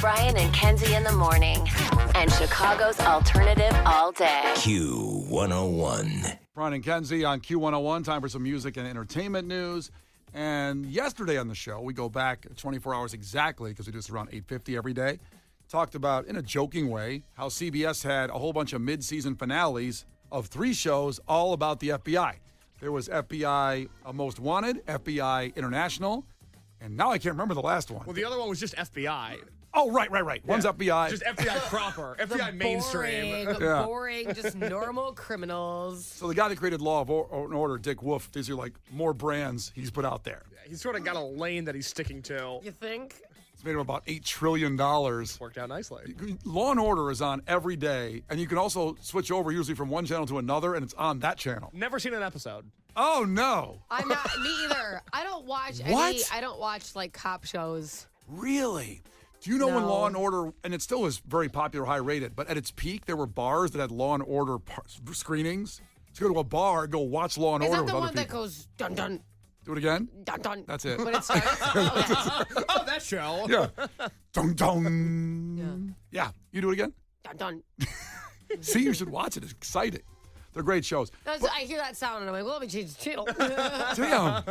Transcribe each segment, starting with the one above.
Brian and Kenzie in the morning. And Chicago's alternative all day. Q101. Brian and Kenzie on Q101. Time for some music and entertainment news. And yesterday on the show, we go back 24 hours exactly because we do this around 8:50 every day. Talked about, in a joking way, how CBS had a whole bunch of mid-season finales of 3 shows all about the FBI. There was FBI Most Wanted, FBI International, and now I can't remember the last one. Well, the other one was just FBI. Oh, right. One's FBI. Just FBI proper. FBI mainstream. Boring, just normal criminals. So the guy that created Law of Order, Dick Wolf, these are like more brands he's put out there. Yeah, he's sort of got a lane that he's sticking to. You think? It's made him about $8 trillion. Worked out nicely. Law and Order is on every day, and you can also switch over usually from one channel to another, and it's on that channel. Never seen an episode. Oh, no. I'm not, me either. I don't watch I don't watch like cop shows. Really? Do you know when No. Law and Order, and it still is very popular, high rated, but at its peak, there were bars that had Law and Order screenings. So go to a bar, go watch Law and Is Order that with the other one that people. goes dun dun Do it again? dun dun? That's it. When it starts. Okay. Oh, that show. Yeah. Dun dun. Yeah. You do it again? Dun dun. See, you should watch it. It's exciting. They're great shows. I hear that sound and I'm like, well, let me change the channel. Damn.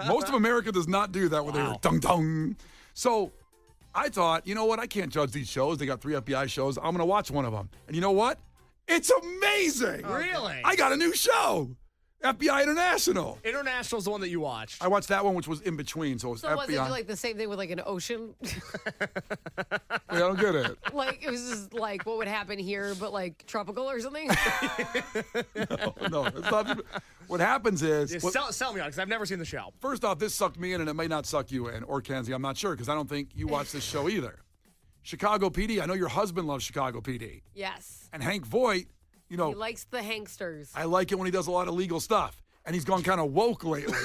Most of America does not do that when they're dung dung. So I thought, you know what? I can't judge these shows. They got 3 FBI shows. I'm going to watch one of them. And you know what? It's amazing. Really? I got a new show. FBI International. International's the one that you watched. I watched that one, which was in between. So it was So FBI. was it like the same thing with like an ocean? Wait, I don't get it. Like it was just like what would happen here, but like tropical or something? No, it's not. What happens is. Yeah, sell me on it, because I've never seen the show. First off, this sucked me in, and it may not suck you in, or Kenzie. I'm not sure, because I don't think you watch this show either. Chicago PD. I know your husband loves Chicago PD. Yes. And Hank Voight, you know. He likes the hangsters. I like it when he does a lot of legal stuff. And he's gone kind of woke lately.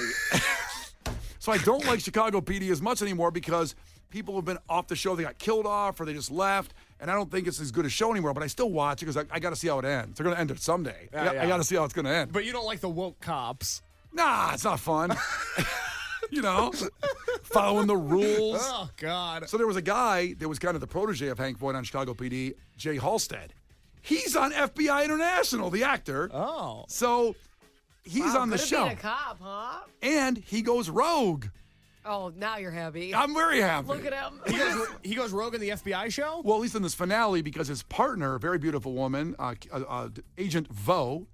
So I don't like Chicago PD as much anymore because people have been off the show. They got killed off or they just left. And I don't think it's as good a show anymore. But I still watch it because I got to see how it ends. They're going to end it someday. I got to see how it's going to end. But you don't like the woke cops. Nah, it's not fun. You know, following the rules. Oh, God. So there was a guy that was kind of the protege of Hank Voight on Chicago PD, Jay Halstead. He's on FBI International, the actor. Oh. So he's on the Could have show. been a cop, huh? And he goes rogue. Oh, now you're happy. I'm very happy. Look at him. He goes rogue in the FBI show? Well, at least in this finale, because his partner, a very beautiful woman, Agent Vo.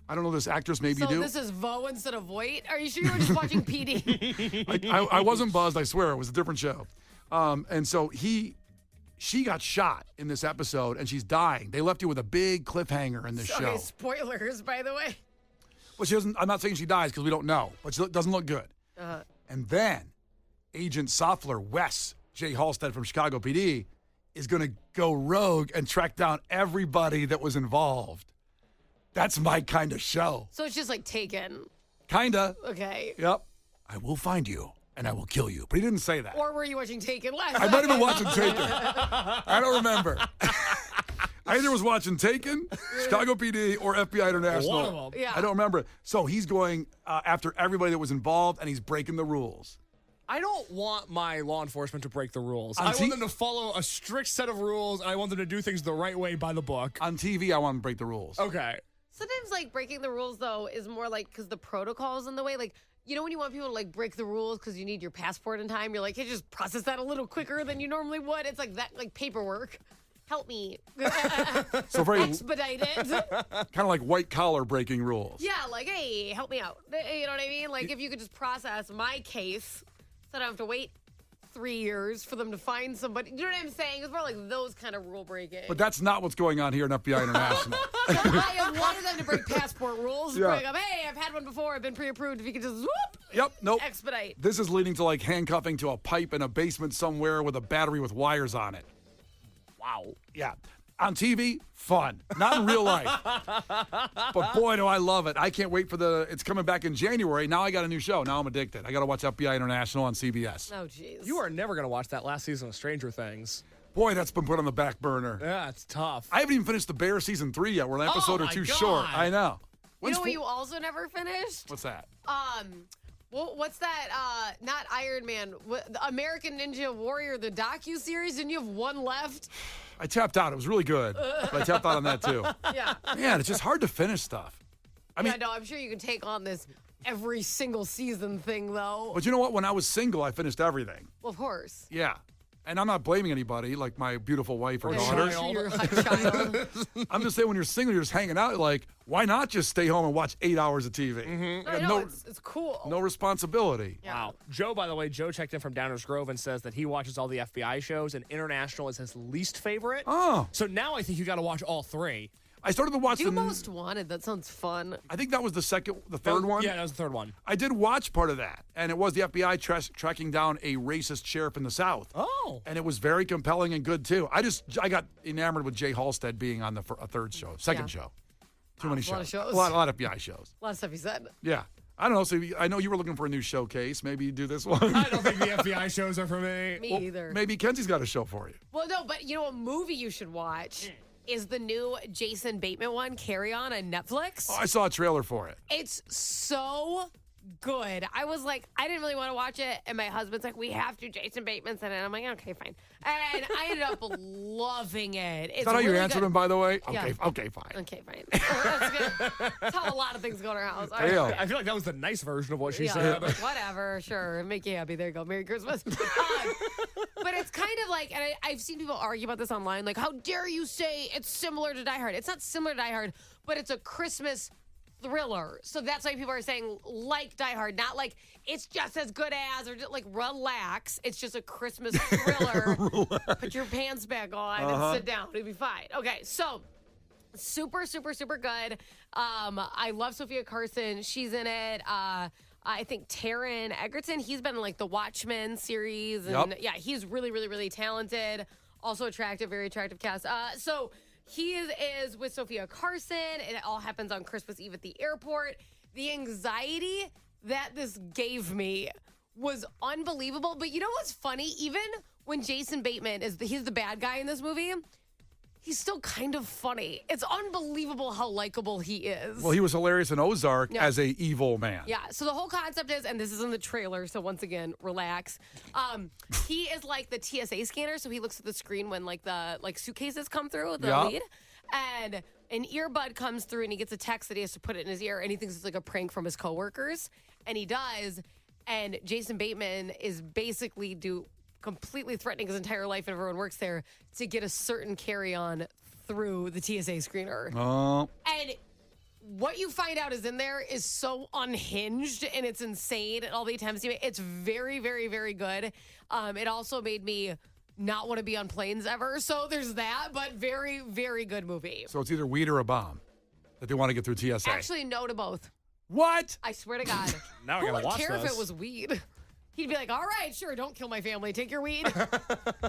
I don't know this actress, maybe So you do. this is Vo instead of Voight? Are you sure you were just watching PD? I wasn't buzzed, I swear. It was a different show. And so she got shot in this episode, and she's dying. They left you with a big cliffhanger in this show. Okay, spoilers, by the way. Well, she doesn't. I'm not saying she dies because we don't know, but she doesn't look good. Uh-huh. And then Agent Soffler, Wes, Jay Halstead from Chicago PD, is going to go rogue and track down everybody that was involved. That's my kind of show. So it's just like Taken. Kinda. Okay. Yep. I will find you and I will kill you. But he didn't say that. Or were you watching Taken last I might have been watching Taken. I don't remember. I either was watching Taken, Chicago PD, or FBI International. One of them. Yeah. I don't remember. So he's going after everybody that was involved, and he's breaking the rules. I don't want my law enforcement to break the rules. On I want them to follow a strict set of rules, and I want them to do things the right way by the book. On TV, I want him to break the rules. Okay. Sometimes, like, breaking the rules, though, is more like because the protocol's in the way. Like, you know when you want people to, like, break the rules because you need your passport in time? You're like, hey, just process that a little quicker than you normally would. It's like that, like, paperwork. Help me. So very Expedite it. kind of like white collar breaking rules. Yeah, like, hey, help me out. You know what I mean? Like, if you could just process my case so I don't have to wait 3 years for them to find somebody. You know what I'm saying? It's more like those kind of rule breaking. But that's not what's going on here in FBI International. I have wanted them to break passport rules. Yeah. Bring up, hey, I've had one before. I've been pre-approved. If you could just whoop, Yep, nope. expedite. This is leading to like handcuffing to a pipe in a basement somewhere with a battery with wires on it. Wow. Yeah. On TV, fun. Not in real life. But boy, do I love it. I can't wait for it's coming back in January. Now I got a new show. Now I'm addicted. I got to watch FBI International on CBS. Oh, jeez. You are never going to watch that last season of Stranger Things. Boy, that's been put on the back burner. Yeah, it's tough. I haven't even finished The Bear season 3 yet. We're an episode or my two God. short. I know. You know what you also never finished? What's that? Well, what's that? Not Iron Man. The American Ninja Warrior, the docu-series. Didn't you have one left? I tapped out. It was really good. But I tapped out on that, too. Yeah. Man, it's just hard to finish stuff. I mean, no, I'm sure you can take on this every single season thing, though. but you know what? When I was single, I finished everything. Well, of course. Yeah. And I'm not blaming anybody, like my beautiful wife or daughter. You're a child. I'm just saying when you're single, you're just hanging out. Like, why not just stay home and watch 8 hours of TV? Mm-hmm. I know, it's cool. No responsibility. Yeah. Wow. Joe, by the way, Joe checked in from Downers Grove and says that he watches all the FBI shows and International is his least favorite. Oh. So now I think you got to watch all three. I started to watch Do Most Wanted. That sounds fun. I think that was the third one. Yeah, that was the third one. I did watch part of that, and it was the FBI tracking down a racist sheriff in the South. Oh. And it was very compelling and good, too. I got enamored with Jay Halstead being on a third show, second show. Too many a lot of shows. shows. A lot of FBI shows. A lot of stuff you said. Yeah. I don't know. So I know you were looking for a new showcase. Maybe you do this one. I don't think the FBI shows are for me. Me either. Maybe Kenzie's got a show for you. Well, no, but you know what movie you should watch is the new Jason Bateman one, Carry On Netflix. Oh, I saw a trailer for it. It's so good. I was like, I didn't really want to watch it, and my husband's like, we have to. Jason Bateman's in it. I'm like, okay, fine. And I ended up loving it. It's Is that how you really answered good. him, by the way? Yeah. Okay, fine. Okay, fine. That's good. That's how a lot of things go in our house. All right. Damn. I feel like that was the nice version of what she Yeah, said. whatever, sure. Make you happy. There you go. Merry Christmas. But it's kind of like, and I've seen people argue about this online, like, how dare you say it's similar to Die Hard? It's not similar to Die Hard, but it's a Christmas thriller. So that's why people are saying like Die Hard, not like it's just as good as, or just like relax. It's just a Christmas thriller. Put your pants back on and sit down. It'll be fine. Okay, so super, super, super good. I love Sophia Carson. She's in it. I think Taron Egerton, he's been in like the Watchmen series. And yeah, he's really, really, really talented. Also attractive, very attractive cast. So he is with Sophia Carson. It all happens on Christmas Eve at the airport. The anxiety that this gave me was unbelievable. But you know what's funny? Even when Jason Bateman he's the bad guy in this movie, he's still kind of funny. It's unbelievable how likable he is. Well, he was hilarious in Ozark as a evil man. Yeah, so the whole concept is, and this is in the trailer, so once again, relax. He is like the TSA scanner, so he looks at the screen when like the suitcases come through with the lead. And an earbud comes through and he gets a text that he has to put it in his ear, and he thinks it's like a prank from his coworkers. And he does. And Jason Bateman is basically completely threatening his entire life and everyone works there to get a certain carry-on through the TSA screener. Oh. And what you find out is in there is so unhinged and it's insane and all the attempts he made. It's very, very, very good. It also made me not want to be on planes ever. So there's that, but very, very good movie. So it's either weed or a bomb that they want to get through TSA. Actually, no to both. What? I swear to God. Now I Who gotta would watch care if this. it was weed? He'd be like, all right, sure, don't kill my family. Take your weed.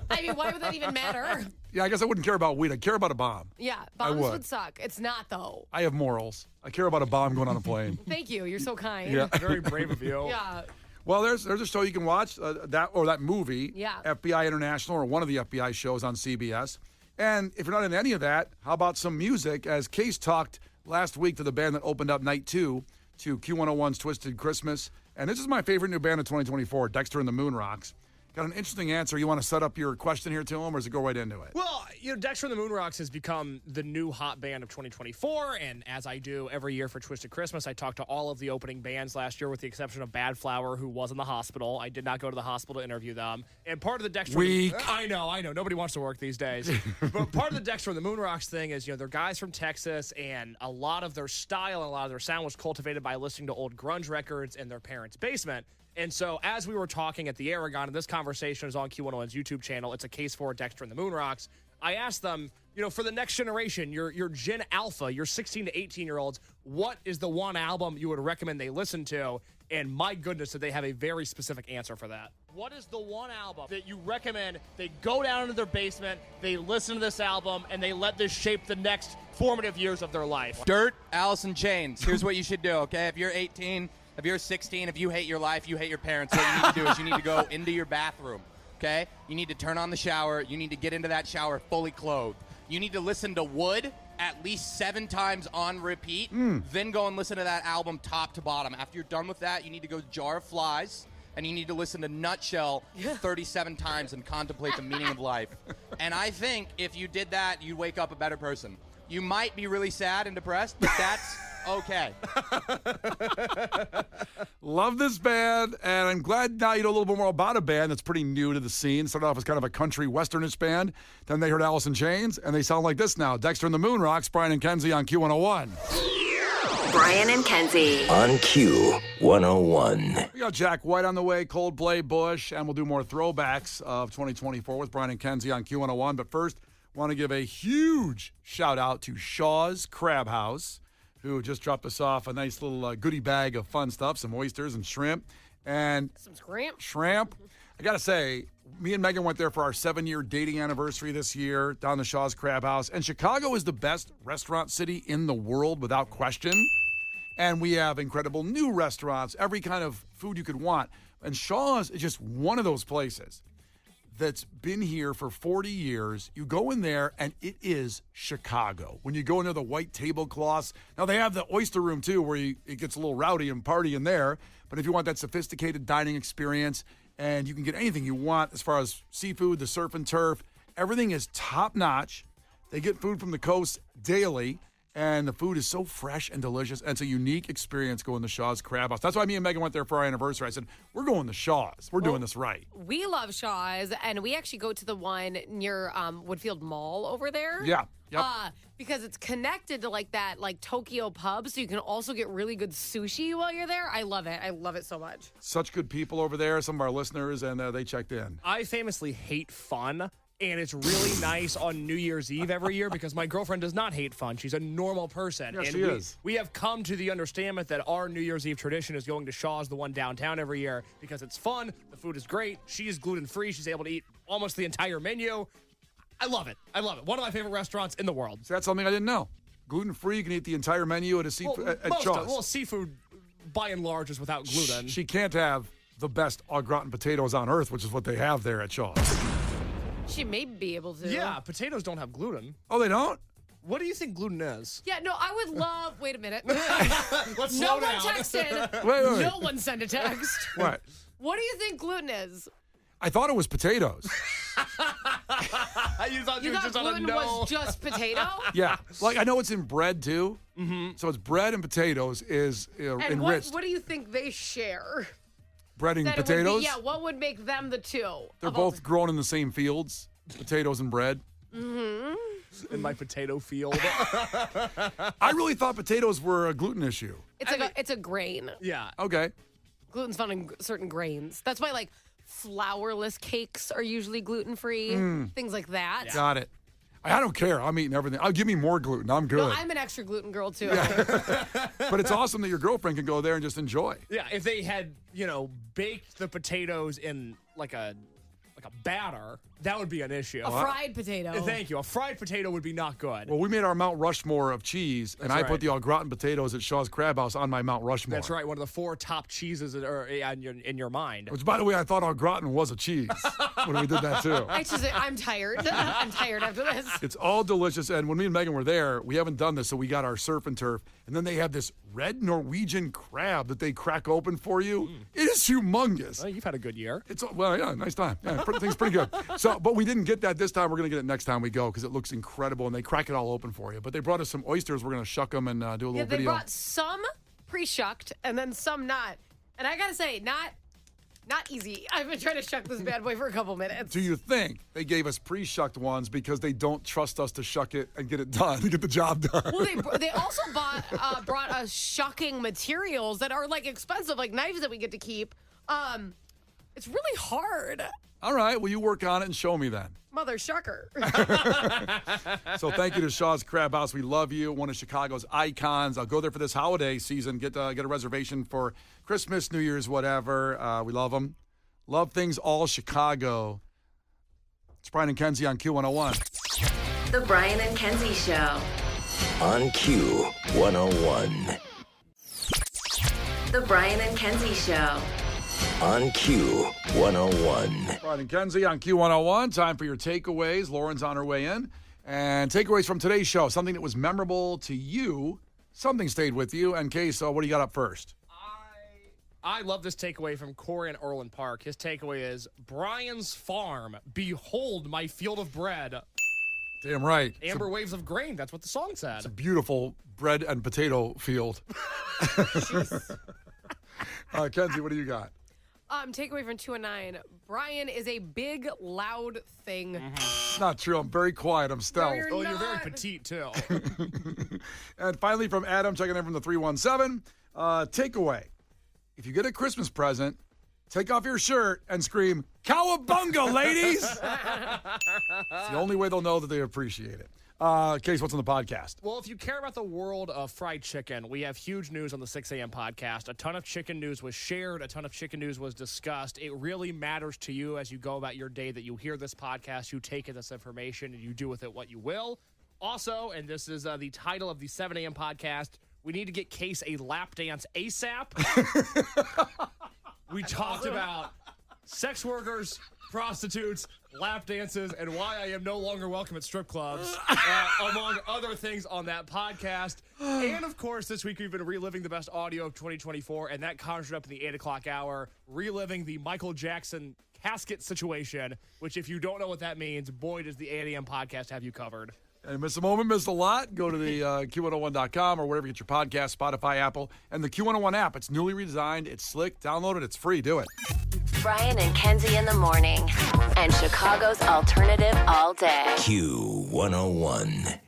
I mean, why would that even matter? Yeah, I guess I wouldn't care about weed. I'd care about a bomb. Yeah, bombs would. would suck. It's not, though. I have morals. I care about a bomb going on a plane. Thank you. You're so kind. Yeah. Very brave of you. Yeah. Well, there's a show you can watch, that movie, Yeah. FBI International, or one of the FBI shows on CBS. And if you're not in any of that, how about some music? As Case talked last week to the band that opened up night 2 to Q101's Twisted Christmas. And this is my favorite new band of 2024, Dexter and the Moon Rocks. Got an interesting answer. You want to set up your question here to him, or does it go right into it? Well, Dexter and the Moon Rocks has become the new hot band of 2024, and as I do every year for Twisted Christmas, I talked to all of the opening bands last year with the exception of Bad Flower, who was in the hospital. I did not go to the hospital to interview them. And part of the Dexter... Weak. I know. Nobody wants to work these days. But part of the Dexter and the Moon Rocks thing is, they're guys from Texas, and a lot of their style and a lot of their sound was cultivated by listening to old grunge records in their parents' basement. And so as we were talking at the Aragon, and this conversation is on Q101's YouTube channel, it's a case for Dexter and the Moon Rocks, I asked them, for the next generation, your Gen Alpha, your 16 to 18-year-olds, what is the one album you would recommend they listen to? And my goodness, did they have a very specific answer for that. What is the one album that you recommend they go down into their basement, they listen to this album, and they let this shape the next formative years of their life? Dirt, Alice in Chains. Here's what you should do, okay? If you're 18... If you're 16, if you hate your life, you hate your parents, what you need to do is you need to go into your bathroom, okay? You need to turn on the shower. You need to get into that shower fully clothed. You need to listen to Wood at least 7 times on repeat, then go and listen to that album top to bottom. After you're done with that, you need to go to Jar of Flies, and you need to listen to Nutshell 37 times and contemplate the meaning of life. And I think if you did that, you'd wake up a better person. You might be really sad and depressed, but that's okay. Love this band, and I'm glad now you know a little bit more about a band that's pretty new to the scene. Started off as kind of a country westernish band. Then they heard Alice in Chains, and they sound like this now. Dexter and the Moon Rocks, Brian and Kenzie on Q101. Brian and Kenzie. On Q101. We got Jack White on the way, Coldplay, Bush, and we'll do more throwbacks of 2024 with Brian and Kenzie on Q101. But first, want to give a huge shout out to Shaw's Crab House, who just dropped us off a nice little goodie bag of fun stuff, some oysters and shrimp. And Some scrimp. shrimp. I got to say, me and Megan went there for our 7-year dating anniversary this year down the Shaw's Crab House. And Chicago is the best restaurant city in the world without question. And we have incredible new restaurants, every kind of food you could want. And Shaw's is just one of those places that's been here for 40 years. You go in there, and it is Chicago. When you go into the white tablecloths, now they have the oyster room, too, where it gets a little rowdy and party in there. But if you want that sophisticated dining experience, and you can get anything you want as far as seafood, the surf and turf, everything is top-notch. They get food from the coast daily, and the food is so fresh and delicious, and it's a unique experience going to Shaw's Crab House. That's why me and Megan went there for our anniversary. I said, we're going to Shaw's. We're doing this right. We love Shaw's, and we actually go to the one near Woodfield Mall over there. Yeah. Yep. Because it's connected to like that Tokyo pub, so you can also get really good sushi while you're there. I love it. I love it so much. Such good people over there, some of our listeners, and they checked in. I famously hate fun. And it's really nice on New Year's Eve every year because my girlfriend does not hate fun. She's a normal person. Yeah, and she is. We have come to the understanding that our New Year's Eve tradition is going to Shaw's, the one downtown, every year because it's fun. The food is great. She is gluten-free. She's able to eat almost the entire menu. I love it. I love it. One of my favorite restaurants in the world. So that's something I didn't know. Gluten-free, you can eat the entire menu at a at Shaw's. Well, seafood, by and large, is without gluten. She can't have the best au gratin potatoes on earth, which is what they have there at Shaw's. She may be able to. Yeah, potatoes don't have gluten. Oh, they don't? What do you think gluten is? Yeah, no, I would love. Wait a minute. Let's No slow one down. texted. Wait. No one sent a text. What? What do you think gluten is? I thought it was potatoes. You thought You thought gluten was just potato? Yeah. Like, I know it's in bread, too. Mm-hmm. So it's bread and potatoes is And enriched. what do you think they share? Bread and That it would potatoes? be, yeah, what would make them the two? They're of all both grown in the same fields, potatoes and bread. in my potato field. I really thought potatoes were a gluten issue. It's a grain. Yeah. Okay. Gluten's found in certain grains. That's why flourless cakes are usually gluten-free. Things like that. Got it. I don't care. I'm eating everything. Give me more gluten. I'm good. No, I'm an extra gluten girl too. But it's awesome that your girlfriend can go there and just enjoy. Yeah, if they had, baked the potatoes in like a batter, that would be an issue. A fried potato. Thank you. A fried potato would be not good. Well, we made our Mount Rushmore of cheese, and I put the au gratin potatoes at Shaw's Crab House on my Mount Rushmore. That's right. One of the 4 top cheeses in your mind. Which, by the way, I thought au gratin was a cheese when we did that, too. I'm tired. I'm tired after this. It's all delicious. And when me and Megan were there, we haven't done this, so we got our surf and turf. And then they have this red Norwegian crab that they crack open for you. It is humongous. Well, you've had a good year. Nice time. Yeah, things pretty good. But we didn't get that this time. We're going to get it next time we go because it looks incredible, and they crack it all open for you. But they brought us some oysters. We're going to shuck them and do a little They video. brought some pre-shucked and then some not. And I gotta say, not easy. I've been trying to shuck this bad boy for a couple minutes. Do you think they gave us pre-shucked ones because they don't trust us to shuck it and get it done, get the job done? Well, they also brought us shucking materials that are expensive, like knives that we get to keep. It's really hard. All right, well, you work on it and show me then. Mother shucker. So thank you to Shaw's Crab House. We love you. One of Chicago's icons. I'll go there for this holiday season. Get a reservation for Christmas, New Year's, whatever. We love them. Love things all Chicago. It's Brian and Kenzie on Q101. The Brian and Kenzie Show. On Q101. The Brian and Kenzie Show. On Q101. Brian and Kenzie on Q101. Time for your takeaways. Lauren's on her way in. And takeaways from today's show, something that was memorable to you, something stayed with you. And Queso, what do you got up first? I love this takeaway from Corey in Orland Park. His takeaway is, Brian's farm, behold my field of bread. Damn right. Amber waves of grain, that's what the song said. It's a beautiful bread and potato field. Kenzie, what do you got? Takeaway from 209. Brian is a big, loud thing. It's not true. I'm very quiet. I'm stealth. you're You're very not. petite, too. And finally, from Adam, checking in from the 317. Takeaway. If you get a Christmas present, take off your shirt and scream, "Cowabunga, ladies!" It's the only way they'll know that they appreciate it. Case, what's on the podcast? Well, if you care about the world of fried chicken, we have huge news on the 6 a.m. podcast. A ton of chicken news was shared. A ton of chicken news was discussed. It really matters to you as you go about your day that you hear this podcast, you take in this information, and you do with it what you will. Also, and this is the title of the 7 a.m. podcast, we need to get Case a lap dance ASAP. We talked about sex workers, prostitutes, lap dances, and why I am no longer welcome at strip clubs, among other things on that podcast. And, of course, this week we've been reliving the best audio of 2024, and that conjured up in the 8 o'clock hour, reliving the Michael Jackson casket situation, which, if you don't know what that means, boy, does the 8 a.m. podcast have you covered. And miss a moment, miss a lot. Go to the Q101.com or wherever you get your podcast, Spotify, Apple, and the Q101 app. It's newly redesigned. It's slick. Download it. It's free. Do it. Brian and Kenzie in the morning. And Chicago's alternative all day. Q101.